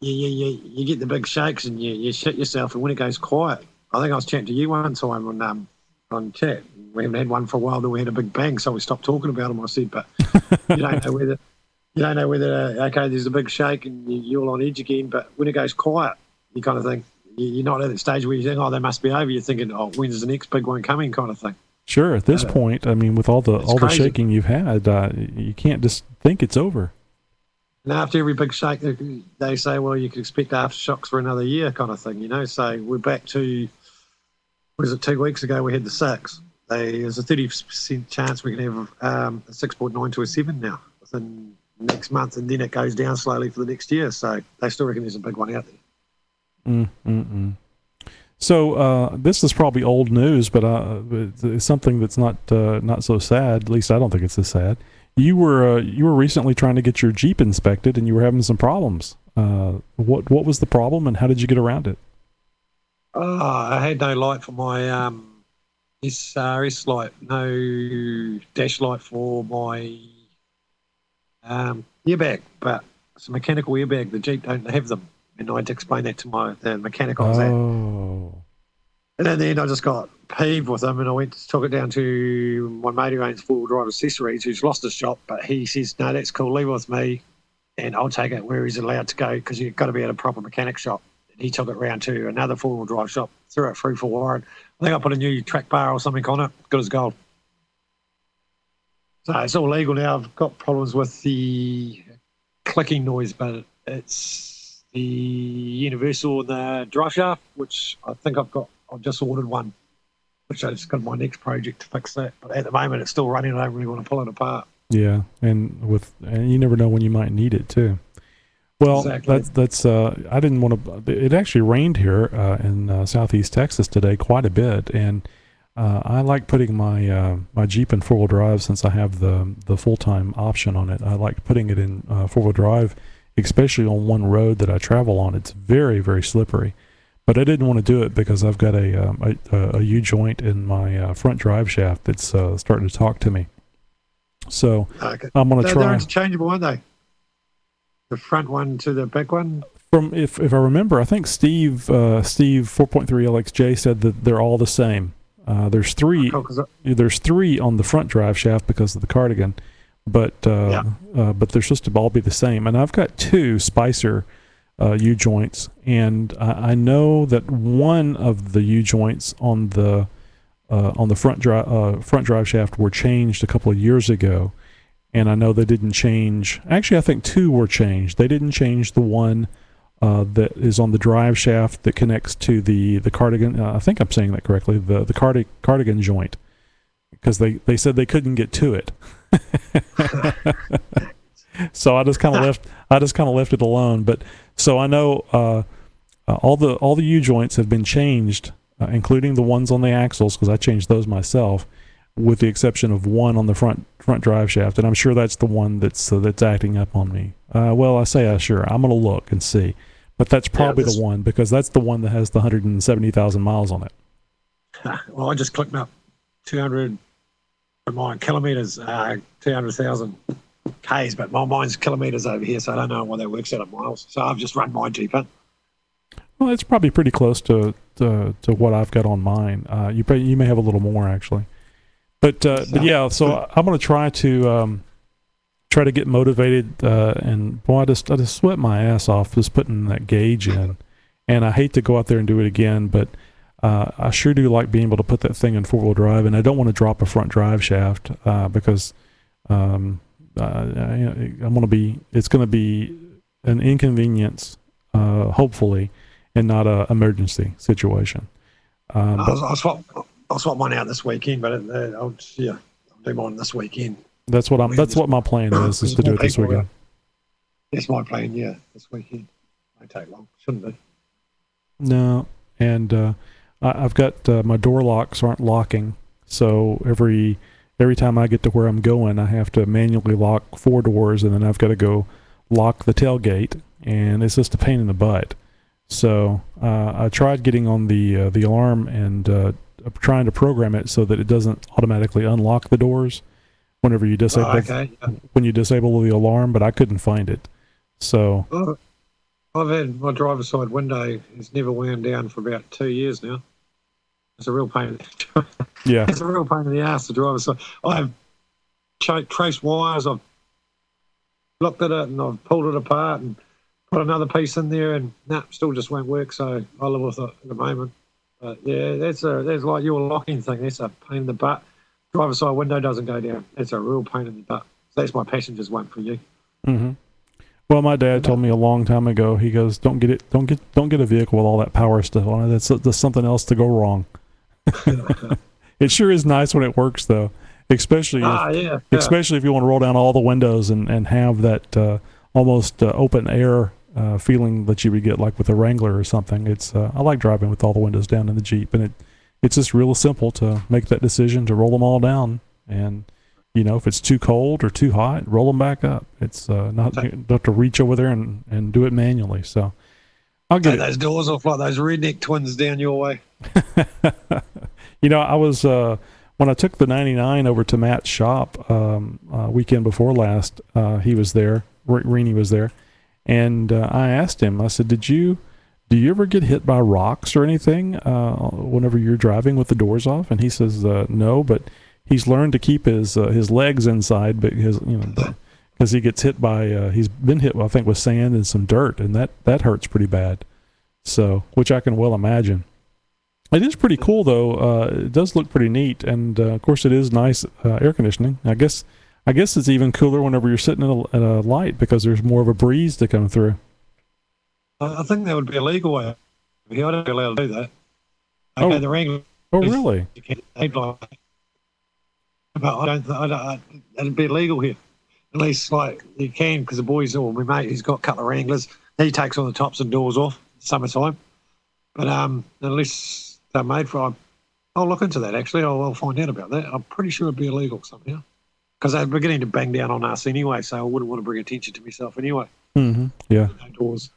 You get the big shakes and you shit yourself, and when it goes quiet, I think I was chatting to you one time on chat. We haven't had one for a while. Then we had a big bang, so we stopped talking about them. I said, but you don't know whether okay, there's a big shake and you're all on edge again. But when it goes quiet, you kind of think you're not at that stage where you think, oh, they must be over. You're thinking, oh, when's the next big one coming, kind of thing. Sure. At this point, I mean, with all the shaking you've had, you can't just think it's over. And after every big shake, they say, well, you can expect aftershocks for another year, kind of thing. So we're back to, what was it, 2 weeks ago we had the 6. There's a 30% chance we can have a 6.9 to a 7 now within next month, and then it goes down slowly for the next year. So they still reckon there's a big one out there. So this is probably old news, but it's something that's not so sad. At least I don't think it's this sad. You were recently trying to get your Jeep inspected, and you were having some problems. What was the problem, and how did you get around it? I had no light for my SRS light, no dash light for my airbag, but it's a mechanical airbag. The Jeep don't have them, and I had to explain that to the mechanic I was at. And then I just got peeved with him, and I took it down to my mate who owns four-wheel drive accessories, who's lost his shop, but he says, no, that's cool, leave it with me, and I'll take it where he's allowed to go, because you've got to be at a proper mechanic shop. And he took it round to another four-wheel drive shop, threw it through for warrant. I think I put a new track bar or something on it, good as gold. So it's all legal now. I've got problems with the clicking noise, but it's the universal and the drive shaft, which I think I've just ordered one, which I've got my next project to fix that. But at the moment, it's still running. I don't really want to pull it apart. Yeah, and you never know when you might need it too. Well, exactly. That's I didn't want to. It actually rained here in southeast Texas today quite a bit, and I like putting my Jeep in four-wheel drive since I have the full-time option on it. I like putting it in four-wheel drive, especially on one road that I travel on. It's very, very slippery. But I didn't want to do it because I've got a U-joint in my front drive shaft that's starting to talk to me. So I'm going to try. They're interchangeable, aren't they? The front one to the back one? From if I remember, I think Steve 4.3 LXJ said that they're all the same. There's three. There's three on the front drive shaft because of the cardigan, but they're supposed to all be the same. And I've got two Spicer U-joints, and I know that one of the U-joints on the front drive shaft were changed a couple of years ago, and I know they didn't change. Actually, I think two were changed. They didn't change the one that is on the drive shaft that connects to the cardigan. I think I'm saying that correctly. The cardigan joint, because they said they couldn't get to it. So I just kind of left it alone. But so I know all the U joints have been changed, including the ones on the axles, because I changed those myself, with the exception of one on the front drive shaft, and I'm sure that's the one that's acting up on me. Well, I say sure. I'm going to look and see, but that's probably the one, because that's the one that has the 170,000 miles on it. Well, I just clicked up 200 for mine kilometers, 200,000 Ks, but mine's kilometers over here, so I don't know what that works out at miles. So I've just run my Jeep in. Well, it's probably pretty close to what I've got on mine. You may have a little more actually, but yeah. So I'm going to try to get motivated, and boy, I just sweat my ass off just putting that gauge in, and I hate to go out there and do it again, but I sure do like being able to put that thing in four-wheel drive, and I don't want to drop a front drive shaft because it's going to be an inconvenience, hopefully, and not an emergency situation. I'll swap mine out this weekend, but I'll do mine this weekend. That's what my plan is to do it this weekend. That's my plan. Yeah, this weekend. Won't take long. Shouldn't be. No, and I've got my door locks aren't locking, so every time I get to where I'm going, I have to manually lock 4 doors, and then I've got to go lock the tailgate, and it's just a pain in the butt. So I tried getting on the alarm and trying to program it so that it doesn't automatically unlock the doors whenever you disable when you disable the alarm, but I couldn't find it. So I've had my driver's side window has never wound down for about 2 years now. It's a real pain. Yeah, it's a real pain in the ass, the driver's side. I've traced wires, I've looked at it, and I've pulled it apart, and put another piece in there, and still just won't work. So I live with it at the moment. But yeah, that's like your locking thing. That's a pain in the butt. Driver's side window doesn't go down. That's a real pain in the butt. So that's my passenger's one for you. Mm-hmm. Well, my dad told me a long time ago. He goes, "Don't get a vehicle with all that power stuff on it. There's something else to go wrong." It sure is nice when it works, though. Especially if you want to roll down all the windows and have that almost open air feeling that you would get like with a Wrangler or something. It's I like driving with all the windows down in the Jeep, and it's just real simple to make that decision to roll them all down. And if it's too cold or too hot, roll them back up. It's not you don't have to reach over there and do it manually. So I'll get those doors off like those redneck twins down your way. I was when I took the 99 over to Matt's shop weekend before last. He was there. Renee was there, and I asked him. I said, "Do you ever get hit by rocks or anything whenever you're driving with the doors off?" And he says, "No, but he's learned to keep his legs inside because he gets hit by he's been hit, I think, with sand and some dirt, and that hurts pretty bad. So, which I can well imagine." It is pretty cool, though. It does look pretty neat, and of course, it is nice air conditioning. I guess it's even cooler whenever you're sitting at a light because there's more of a breeze to come through. I think that would be illegal. I don't be allowed to do that. Okay, the Wrangler. Oh, really? But I don't. It'd be illegal here. At least, like, you can, because the boys, or my mate, he's got a couple of Wranglers. He takes all the tops and doors off summertime. But at least they're made for. I'll look into that, actually. I'll find out about that. I'm pretty sure it'd be illegal somehow. Because they're beginning to bang down on us anyway, so I wouldn't want to bring attention to myself anyway. Mm-hmm. Yeah. Doors.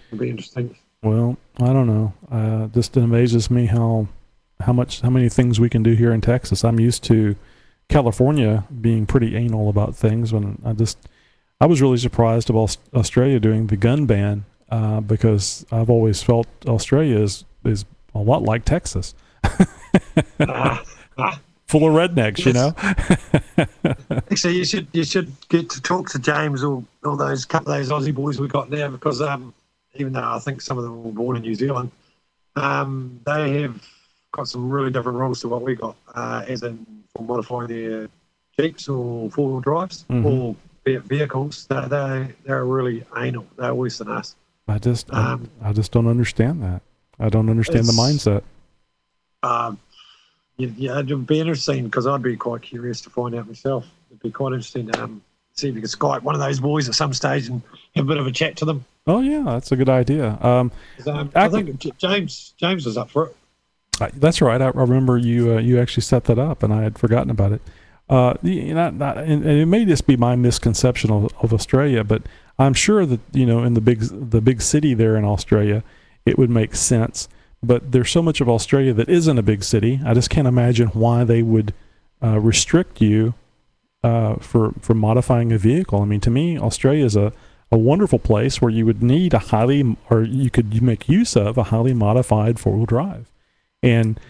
It'd be interesting. Well, I don't know. Just it amazes me how many things we can do here in Texas. I'm used to California being pretty anal about things. When I was really surprised about Australia doing the gun ban because I've always felt Australia is a lot like Texas, full of rednecks. Actually, you should get to talk to James or those couple of those Aussie boys we got now because even though I think some of them were born in New Zealand, they have got some really different rules to what we got, as in for modifying their Jeeps or four-wheel drives or vehicles. They're really anal. They're worse than us. I just don't understand that. I don't understand the mindset. It'd be interesting because I'd be quite curious to find out myself. It'd be quite interesting to see if you could Skype one of those boys at some stage and have a bit of a chat to them. Oh yeah, that's a good idea. I think James was up for it. That's right. I remember you actually set that up, and I had forgotten about it. And it may just be my misconception of Australia, but I'm sure that in the big city there in Australia, it would make sense. But there's so much of Australia that isn't a big city. I just can't imagine why they would restrict you for modifying a vehicle. I mean, to me, Australia is a wonderful place where you would need you could make use of a highly modified four-wheel drive. And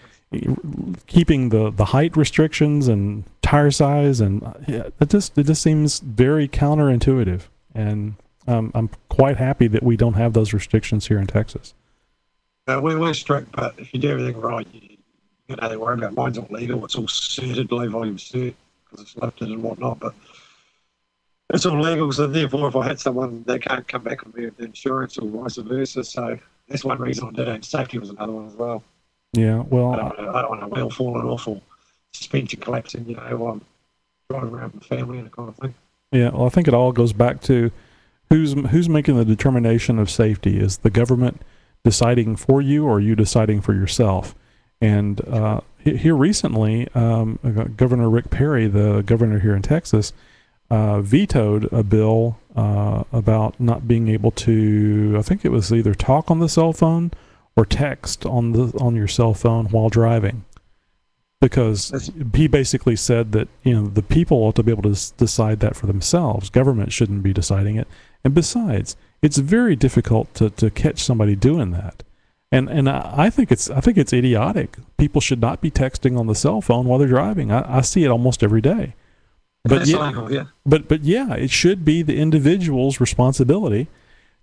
keeping the height restrictions and tire size, and it just seems very counterintuitive. And I'm quite happy that we don't have those restrictions here in Texas. We're strict, but if you do everything right, you don't have to worry about mine's not legal. It's all certed, low volume cert, because it's lifted and whatnot. But it's all legal, so therefore, if I hit someone, they can't come back with me with the insurance or vice versa. So that's one reason I did it. Safety was another one as well. Yeah, well, I don't want a wheel falling off or suspension collapsing, while I'm driving around with family and that kind of thing. Yeah, well, I think it all goes back to who's making the determination of safety. Is the government deciding for you, or are you deciding for yourself? And here recently, Governor Rick Perry, the governor here in Texas, vetoed a bill about not being able to, I think it was either talk on the cell phone or text on your cell phone while driving, because he basically said that the people ought to be able to decide that for themselves. Government shouldn't be deciding it, and besides, it's very difficult to catch somebody doing that. And I think it's idiotic. People should not be texting on the cell phone while they're driving. I see it almost every day. But That's yeah, legal, yeah. but yeah, it should be the individual's responsibility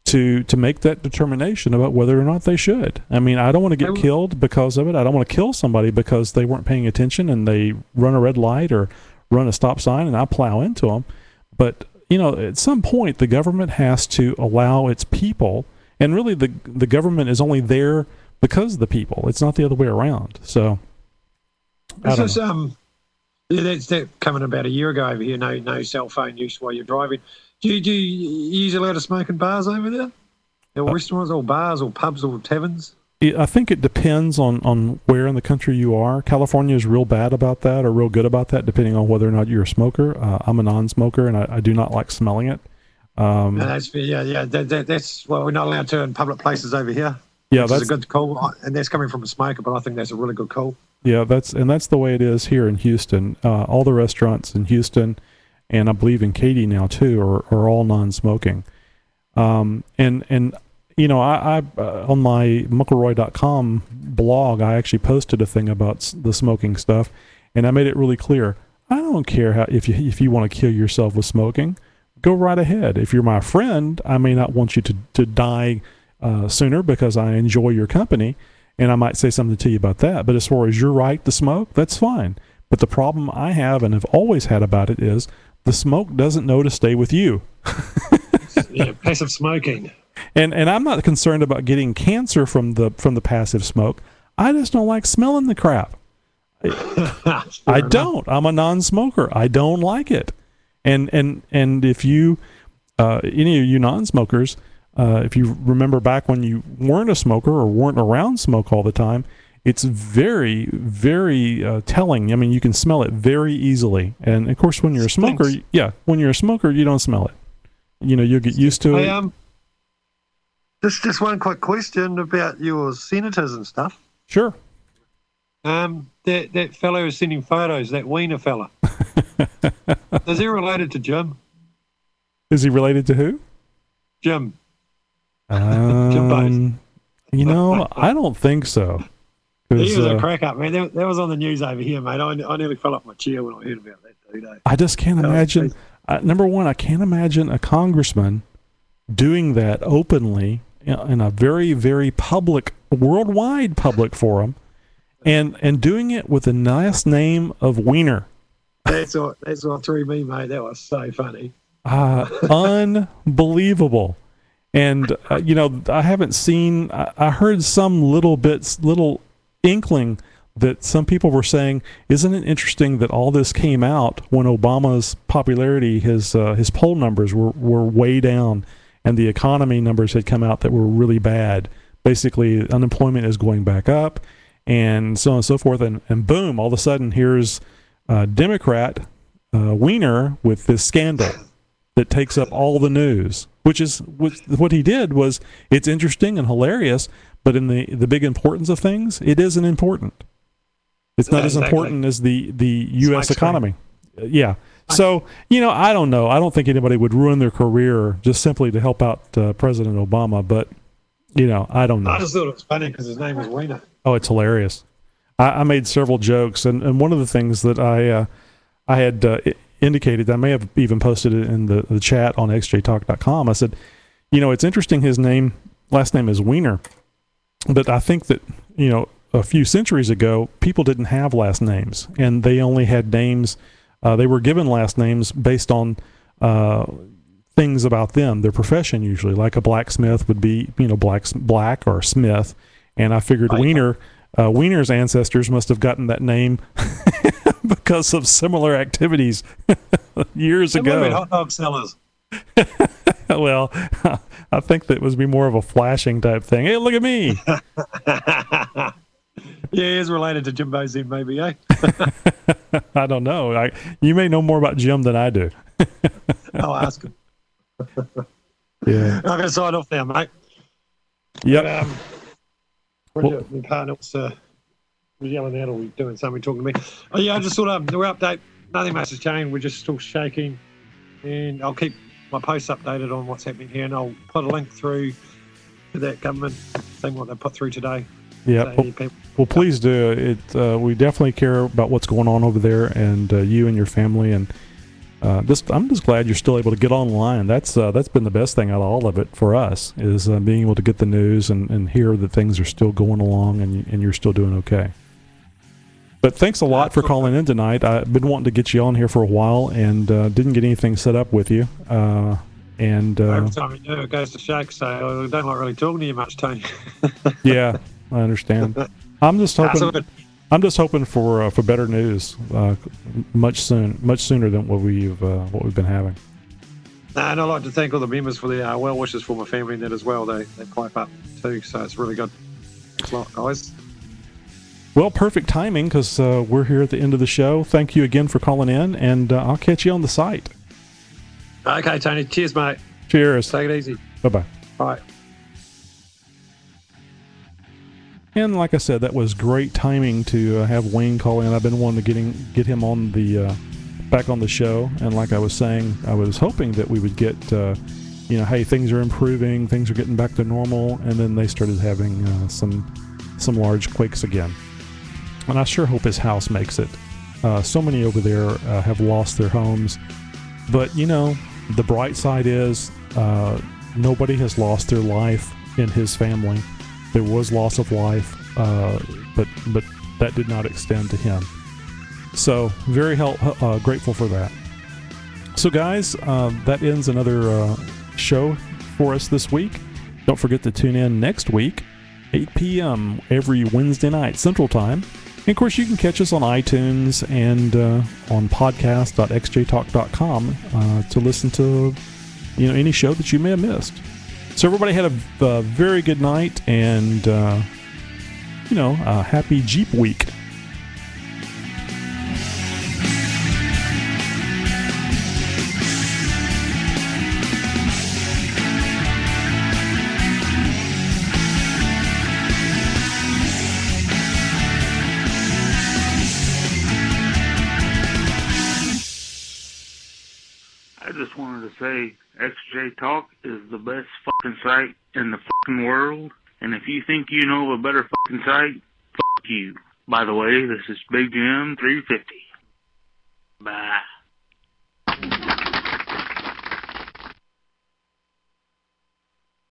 to make that determination about whether or not they should. I mean, I don't want to get killed because of it. I don't want to kill somebody because they weren't paying attention and they run a red light or run a stop sign and I plow into them. But, you know, at some point, the government has to allow its people, and really the government is only there because of the people. It's not the other way around. So, I don't know. Yeah, that's coming about a year ago over here. No cell phone use while you're driving. Do you use allowed to smoke in bars over there? Or restaurants, or bars, or pubs, or taverns? I think it depends on where in the country you are. California is real bad about that, or real good about that, depending on whether or not you're a smoker. I'm a non-smoker, and I do not like smelling it. No, that's that's we're not allowed to in public places over here. Yeah, that's a good call, and that's coming from a smoker, but I think that's a really good call. Yeah, that's the way it is here in Houston. All the restaurants in Houston, and I believe in Katy now too, are all non-smoking. And you know, I on my muckleroy.com blog, I actually posted a thing about the smoking stuff, and I made it really clear. I don't care if you want to kill yourself with smoking, go right ahead. If you're my friend, I may not want you to die sooner because I enjoy your company. And I might say something to you about that. But as far as your right to smoke, that's fine. But the problem I have and have always had about it is the smoke doesn't know to stay with you. Yeah, passive smoking. And I'm not concerned about getting cancer from the passive smoke. I just don't like smelling the crap. I don't. I'm a non-smoker. I don't like it. And if you any of you non-smokers, if you remember back when you weren't a smoker or weren't around smoke all the time, it's very, very telling. I mean, you can smell it very easily. And, of course, when you're a smoker, when you're a smoker, you don't smell it. You know, you'll get used to it. Just one quick question about your senators and stuff. Sure. That fellow who's sending photos, that Wiener fella, is he related to Jim? Is he related to who? Jim. You know, I don't think so. He was a crack up, man. That was on the news over here, mate. I nearly fell off my chair when I heard about that dude. I just can't imagine. Number one, I can't imagine a congressman doing that openly in a very, very public, worldwide public forum, and doing it with the nice name of Wiener. That's what threw me, mate. That was so funny. Unbelievable. And, you know, I haven't seen, I heard some little inkling that some people were saying, isn't it interesting that all this came out when Obama's popularity, his poll numbers were way down, and the economy numbers had come out that were really bad. Basically, unemployment is going back up, and so on and so forth. And boom, all of a sudden, here's Democrat Wiener with this scandal that takes up all the news, which is what he did was, it's interesting and hilarious, but in the big importance of things, it isn't important. It's not as important as the U.S. economy. Yeah. So, you know, I don't know. I don't think anybody would ruin their career just simply to help out President Obama, but, you know, I don't know. I just thought it was funny because his name was Wiener. Oh, it's hilarious. I made several jokes, and one of the things that I had indicated, I may have even posted it in the chat on xjtalk.com. I said, you know, it's interesting his last name is Wiener, but I think that, you know, a few centuries ago, people didn't have last names, and they only had names, they were given last names based on things about them, their profession usually, like a blacksmith would be, you know, black or Smith, and I figured Wiener's ancestors must have gotten that name because of similar activities years ago. Hot dog sellers. Well, I think that was more of a flashing type thing. Hey, look at me. Yeah, he is related to Jimbo Zim, maybe, eh? I don't know. You may know more about Jim than I do. I'll ask him. Yeah. I'm going to sign off now, mate. Yep. My partner was yelling out or doing something, talking to me. Oh, yeah, I just thought the update, nothing much has changed. We're just still shaking. And I'll keep my posts updated on what's happening here, and I'll put a link through to that government thing, what they put through today. Yeah. Well, please do. We definitely care about what's going on over there, and you and your family, and I'm just glad you're still able to get online. That's been the best thing out of all of it for us, is being able to get the news and hear that things are still going along and you're still doing okay. But thanks a lot for calling in tonight. I've been wanting to get you on here for a while and didn't get anything set up with you. Every time you do, it goes to shake, so I don't like really talking to you much, Tony. Yeah, I understand. I'm just hoping for better news much sooner than what we've been having. And I'd like to thank all the members for their well wishes for my family and that as well. They pipe up too, so it's really good. Thanks a lot, guys. Well, perfect timing, because we're here at the end of the show. Thank you again for calling in, and I'll catch you on the site. Okay, Tony. Cheers, mate. Cheers. Take it easy. Bye-bye. Bye. And like I said, that was great timing to have Wayne call in. I've been wanting to get him on back on the show, and like I was saying, I was hoping that we would get, hey, things are improving, things are getting back to normal, and then they started having some large quakes again. And I sure hope his house makes it. So many over there have lost their homes, but the bright side is nobody has lost their life in his family. There was loss of life, but that did not extend to him. So very grateful for that. So guys, that ends another show for us this week. Don't forget to tune in next week, 8 p.m. every Wednesday night Central Time. And of course, you can catch us on iTunes and on podcast.xjtalk.com to listen to any show that you may have missed. So everybody had a very good night and a happy Jeep week. I just wanted to say XJ Talk is the best fucking site in the fucking world. And if you think you know of a better fucking site, fuck you. By the way, this is Big Jim 350.